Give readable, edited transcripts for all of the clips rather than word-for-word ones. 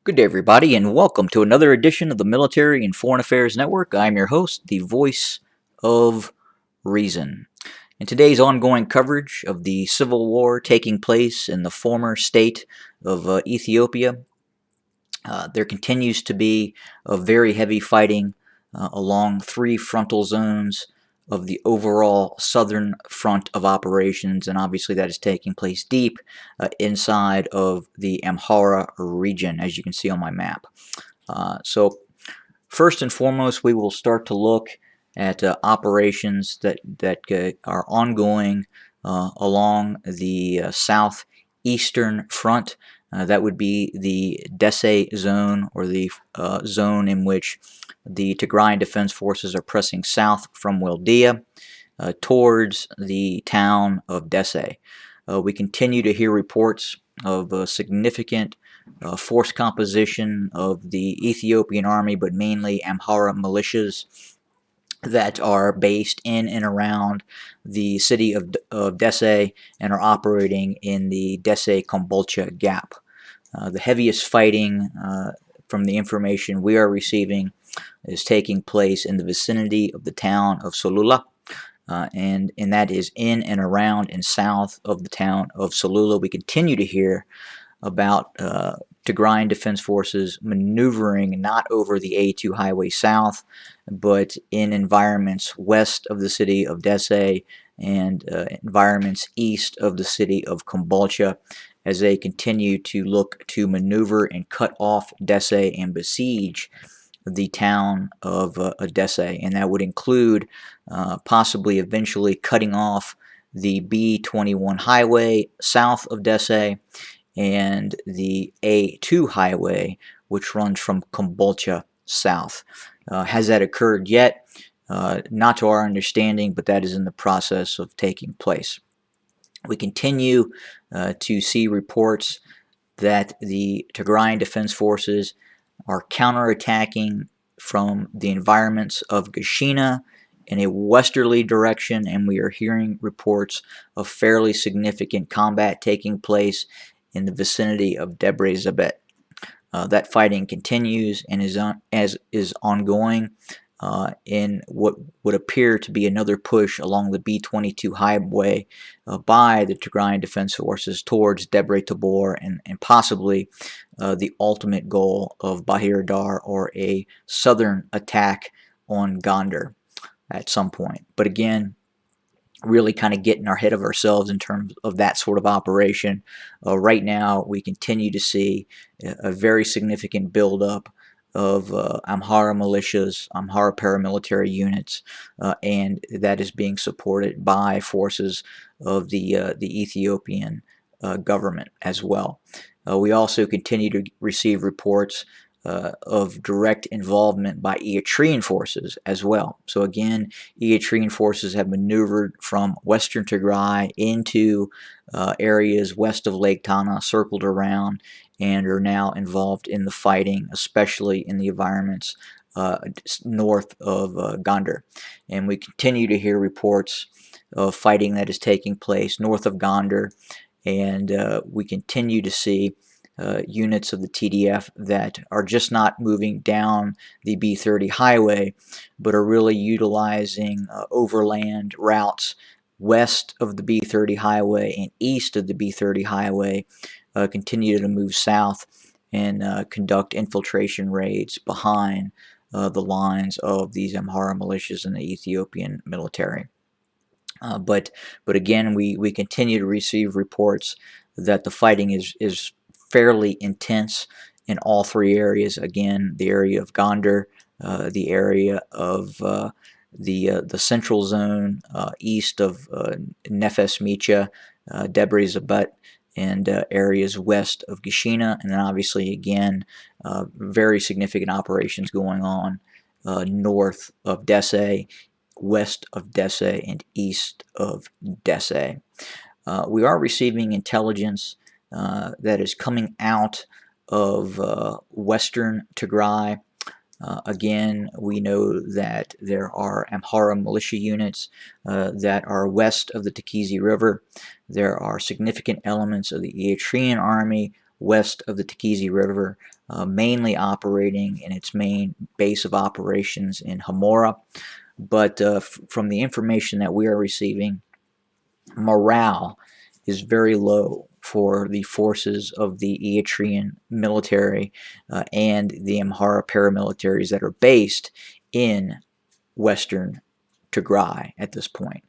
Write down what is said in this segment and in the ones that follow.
Good day, everybody, and welcome to another edition of the Military and Foreign Affairs Network. I'm your host, the voice of reason. In today's ongoing coverage of the civil war taking place in the former state of Ethiopia, there continues to be a very heavy fighting along three frontal zones of the overall southern front of operations, and obviously that is taking place deep inside of the Amhara region, as you can see on my map. So first and foremost, we will start to look at operations that are ongoing along the southeastern front. That would be the Dese zone, or the zone in which the Tigrayan Defense Forces are pressing south from Waldea towards the town of Dese. We continue to hear reports of significant force composition of the Ethiopian Army, but mainly Amhara militias that are based in and around the city of Dese and are operating in the Dese-Kombolcha gap. The heaviest fighting, from the information we are receiving, is taking place in the vicinity of the town of Solula. And that is in and around and south of the town of Solula. We continue to hear about Tigrayan Defense Forces maneuvering not over the A2 highway south, but in environments west of the city of Dese and environments east of the city of Kombolcha, as they continue to look to maneuver and cut off Dese and besiege the town of Dese. And that would include possibly eventually cutting off the B21 highway south of Dese and the A2 highway, which runs from Kombolcha south. Has that occurred yet? Not to our understanding, but that is in the process of taking place. We continue to see reports that the Tigrayan Defense Forces are counterattacking from the environments of Gashina in a westerly direction, and we are hearing reports of fairly significant combat taking place in the vicinity of Debre Zabet. That fighting continues and is ongoing in what would appear to be another push along the B22 highway by the Tigrayan Defense Forces towards Debre Tabor, and possibly the ultimate goal of Bahir Dar, or a southern attack on Gondar at some point. But again, really kind of getting our head of ourselves in terms of that sort of operation. Right now, we continue to see a very significant buildup of Amhara militias, Amhara paramilitary units, and that is being supported by forces of the Ethiopian government as well. We also continue to receive reports of direct involvement by Eritrean forces as well. So again, Eritrean forces have maneuvered from western Tigray into areas west of Lake Tana, circled around, and are now involved in the fighting, especially in the environments north of Gondar. And we continue to hear reports of fighting that is taking place north of Gondar, and we continue to see units of the TDF that are just not moving down the B30 highway, but are really utilizing overland routes west of the B30 highway and east of the B30 highway, continue to move south and conduct infiltration raids behind the lines of these Amhara militias and the Ethiopian military. But again, we continue to receive reports that the fighting is fairly intense in all three areas. Again, the area of Gondar, the area of the central zone east of Nefes Micha, Debre Zabet, and areas west of Gashina, and then obviously again very significant operations going on north of Dese, west of Dese, and east of Dese. We are receiving intelligence that is coming out of western Tigray. Again, we know that there are Amhara militia units that are west of the Tikizi River. There are significant elements of the Eritrean Army west of the Tikizi River, mainly operating in its main base of operations in Hamora. But from the information that we are receiving, morale is very low for the forces of the Eritrean military and the Amhara paramilitaries that are based in western Tigray at this point.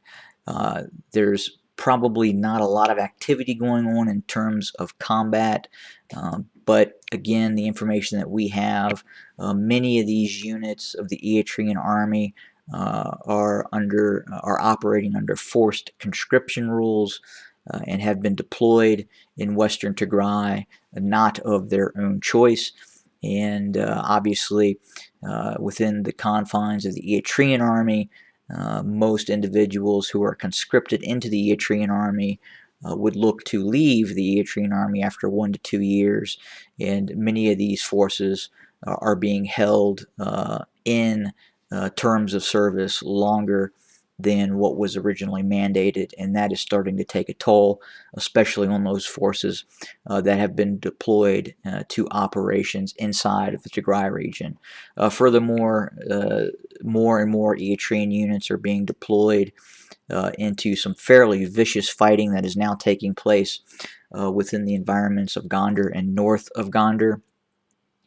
There's probably not a lot of activity going on in terms of combat, but again, the information that we have, many of these units of the Eritrean Army are operating under forced conscription rules and have been deployed in Western Tigray, not of their own choice. And obviously, within the confines of the Eritrean Army, most individuals who are conscripted into the Eritrean Army would look to leave the Eritrean Army after 1 to 2 years, and many of these forces are being held in terms of service longer than what was originally mandated, and that is starting to take a toll, especially on those forces that have been deployed to operations inside of the Tigray region. Furthermore, more and more Eritrean units are being deployed into some fairly vicious fighting that is now taking place within the environments of Gondar and north of Gondar,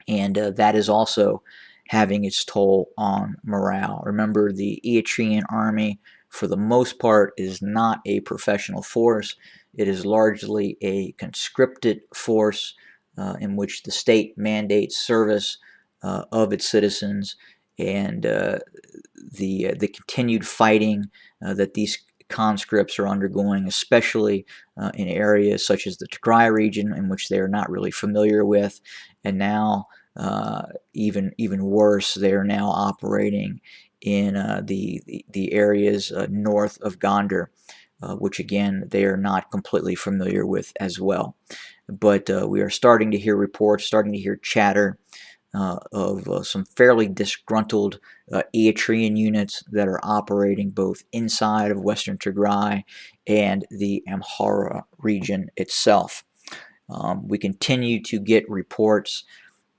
and that is also having its toll on morale. Remember, the Eritrean Army, for the most part, is not a professional force. It is largely a conscripted force in which the state mandates service of its citizens, and the continued fighting that these conscripts are undergoing, especially in areas such as the Tigray region, in which they are not really familiar with, and now even worse, they are now operating in the areas north of Gondar, which again they are not completely familiar with as well. But we are starting to hear reports, starting to hear chatter of some fairly disgruntled Eritrean units that are operating both inside of Western Tigray and the Amhara region itself. We continue to get reports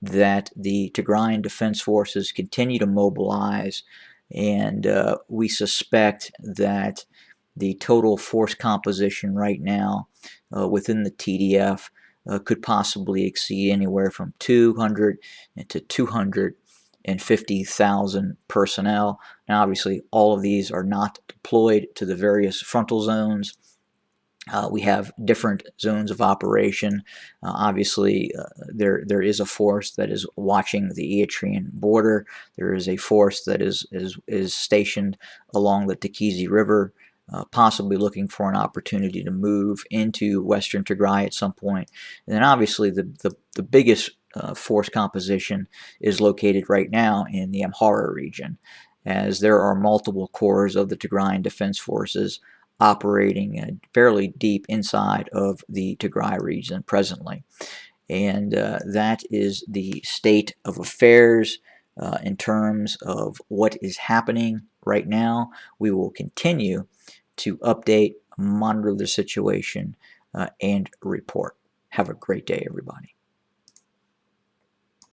that the Tigrayan Defense Forces continue to mobilize, and we suspect that the total force composition right now within the TDF could possibly exceed anywhere from 200 to 250,000 personnel. Now, obviously, all of these are not deployed to the various frontal zones. We have different zones of operation. Obviously, there is a force that is watching the Eritrean border. There is a force that is stationed along the Tikizi River, possibly looking for an opportunity to move into Western Tigray at some point. And then obviously the biggest force composition is located right now in the Amhara region, as there are multiple corps of the Tigrayan Defense Forces operating fairly deep inside of the Tigray region presently. And that is the state of affairs in terms of what is happening right now. We will continue to update, monitor the situation, and report. Have a great day, everybody.